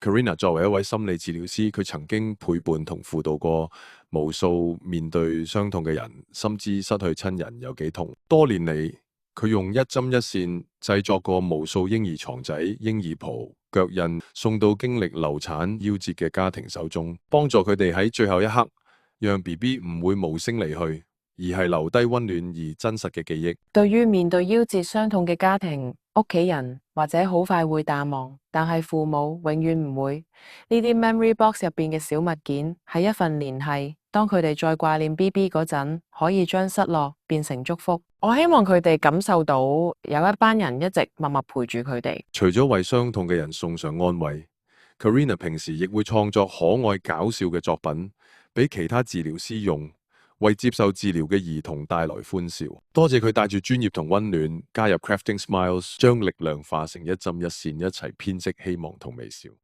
Karina 作為一位心理治療師，佢曾經陪伴同輔導過無數面對傷痛嘅人，深知失去親人有幾痛。多年嚟，佢用一針一線製作過無數嬰兒床仔、嬰兒袍、腳印，送到經歷流產夭折嘅家庭手中，幫助佢哋喺最後一刻，讓 BB 唔會無聲離去，而係留低溫暖而真實嘅記憶。對於面對夭折傷痛嘅家庭，屋企人或者好快會淡忘，但係父母永遠唔會。呢啲 memory box 入邊嘅小物件係一份聯繫，當佢哋再掛念 BB 嗰陣，可以將失落變成祝福。我希望佢哋感受到有一班人一直默默陪住佢哋。除咗為傷痛嘅人送上安慰， Karina 平時亦會創作可愛搞笑嘅作品，俾其他治療師用，為接受治療嘅兒童帶來歡笑。多謝佢帶住專業同溫暖，加入 Crafting Smiles，將力量化成一針一線，一齊編織希望同微笑。